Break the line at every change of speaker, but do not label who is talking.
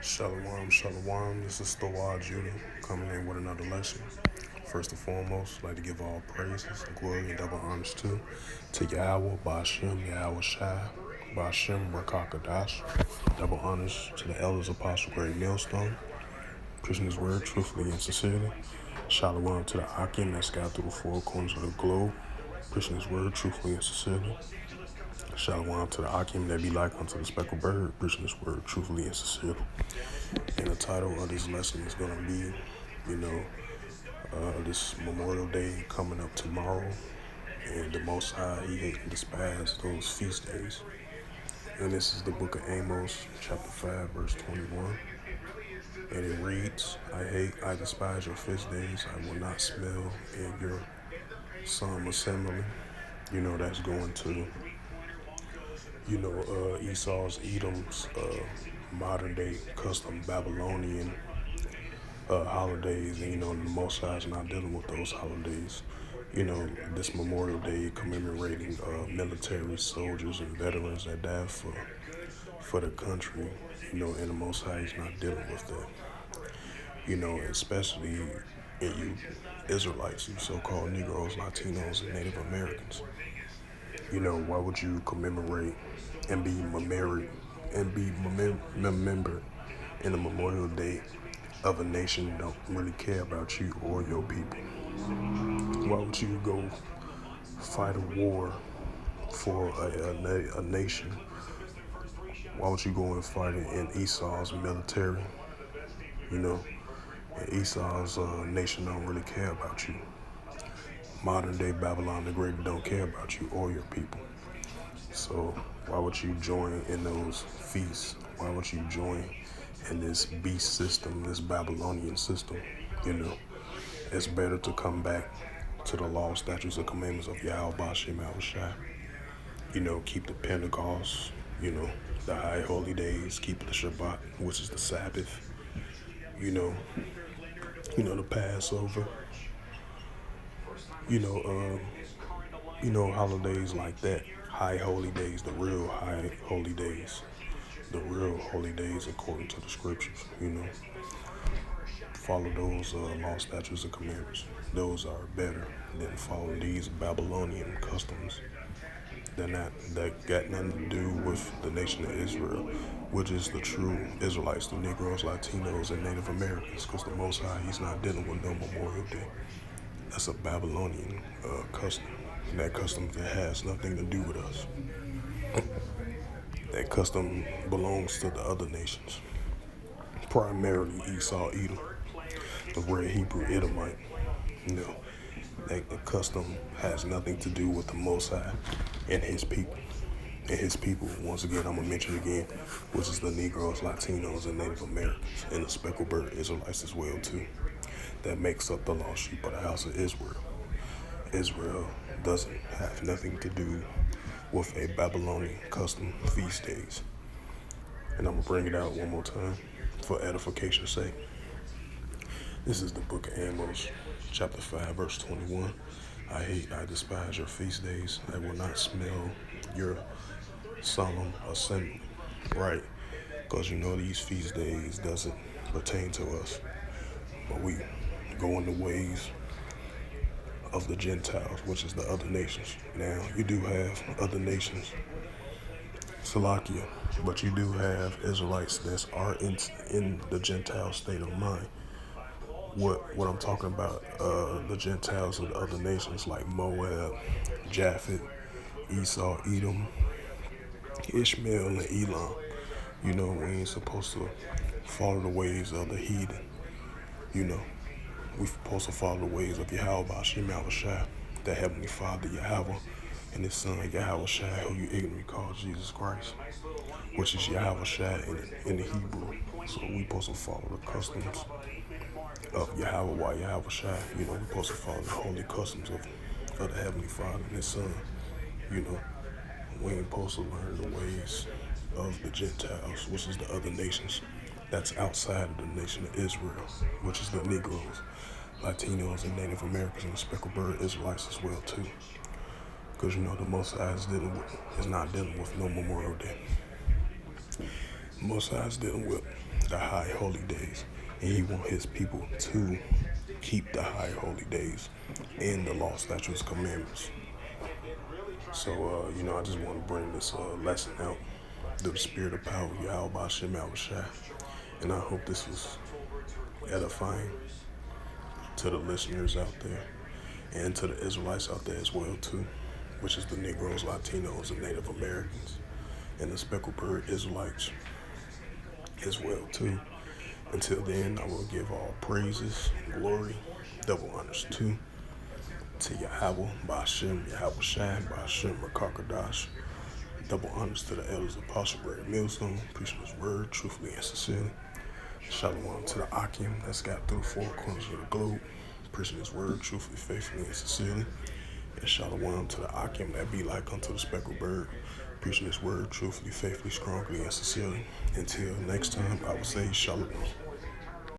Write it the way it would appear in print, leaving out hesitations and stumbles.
Shalom, shalom. This is Stowah Judah coming in with another lesson. First and foremost, I'd like to give all praises and glory and double honors to Yahweh, Ba'ashem, Yahweh Shai, Ba'ashem, Rakakadash. Double honors to the elders, Apostle Great Millstone, preaching his word truthfully and sincerely. Shalom to the Akim that scattered through the four corners of the globe, preaching his word truthfully and sincerely. Shalom to the Akim that be like unto the speckled bird, preaching his word truthfully and sincerely. And the title of this lesson is going to be, this Memorial Day coming up tomorrow. And the Most High, He hate and despise those feast days. And this is the book of Amos, chapter 5, verse 21. And it reads, I despise your feast days. I will not smell in your solemn assembly. That's going to, Esau's, Edom's, modern day custom Babylonian holidays, and the Most High is not dealing with those holidays. This Memorial Day commemorating military soldiers and veterans that died for the country, and the Most High is not dealing with that. Especially in you Israelites, you so-called Negroes, Latinos, and Native Americans. Why would you commemorate and be remembered in a Memorial Day of a nation that don't really care about you or your people? Why would you go fight a war for a nation? Why would you go and fight it in Esau's military? And Esau's nation don't really care about you. Modern day Babylon the Great don't care about you or your people. So why would you join in those feasts? Why would you join in this beast system, this Babylonian system? It's better to come back to the law, statutes, and commandments of Yahweh, Ba'ashem, Yahweh Shai. Keep the Pentecost, the high holy days, keep the Shabbat, which is the Sabbath, the Passover, holidays like that, high holy days, the real high holy days, according to the scriptures, follow those law, statutes, and commandments. Those are better than following these Babylonian customs that got nothing to do with the nation of Israel, which is the true Israelites, the Negroes, Latinos, and Native Americans, because the Most High, He's not dealing with no Memorial Day. That's a Babylonian custom, and that custom that has nothing to do with us. That custom belongs to the other nations, primarily Esau, Edom, the red Hebrew Edomite. That custom has nothing to do with the Most High and His people. And His people, once again, I'm going to mention again, which is the Negroes, Latinos, and Native Americans, and the speckled bird Israelites as well, too. That makes up the lost sheep of the house of Israel. Israel doesn't have nothing to do with a Babylonian custom feast days. And I'm going to bring it out one more time for edification's sake. This is the book of Amos, chapter 5, verse 21. I despise your feast days. I will not smell your solemn assembly. Right, because these feast days doesn't pertain to us. But we go in the ways of the Gentiles, which is the other nations. Now, you do have other nations, Salakia, but you do have Israelites that are in the Gentile state of mind. What I'm talking about, the Gentiles of the other nations like Moab, Japheth, Esau, Edom, Ishmael, and Elam. We ain't supposed to follow the ways of the heathen. We're supposed to follow the ways of Yahweh, Ba'ashem, Yahweh Shai, the Heavenly Father, Yahweh, and His Son, Yahweh Shai, who you ignorantly call Jesus Christ, which is Yahweh Shai in the Hebrew. So we're supposed to follow the customs of Yahweh, Yahweh Shai. We're supposed to follow the holy customs of the Heavenly Father and His Son. We ain't supposed to learn the ways of the Gentiles, which is the other nations that's outside of the nation of Israel, which is the Negroes, Latinos, and Native Americans, and the speckled bird Israelites as well too. Because the Most High is not dealing with no Memorial Day. Most High is dealing with the high holy days, and He wants His people to keep the high holy days and the law, statutes, commandments. So, I just want to bring this lesson out through the spirit of power, Yahweh Bashem Yahushua. And I hope this was edifying to the listeners out there and to the Israelites out there as well, too, which is the Negroes, Latinos, and Native Americans, and the speckled bird Israelites as well, too. Until then, I will give all praises, glory, double honors too, to Yahweh, Ba'ashem, Yahweh Shai, Ba'ashem, Rakakadash. Double honors to the elders of Apostle Brad Millstone, preaching His word truthfully and sincerely. Shalom to the Akim that's got through the four corners of the globe, preaching His word truthfully, faithfully, and sincerely. And shalom to the Akim that be like unto the speckled bird, preaching His word truthfully, faithfully, strongly, and sincerely. Until next time, I will say shalom.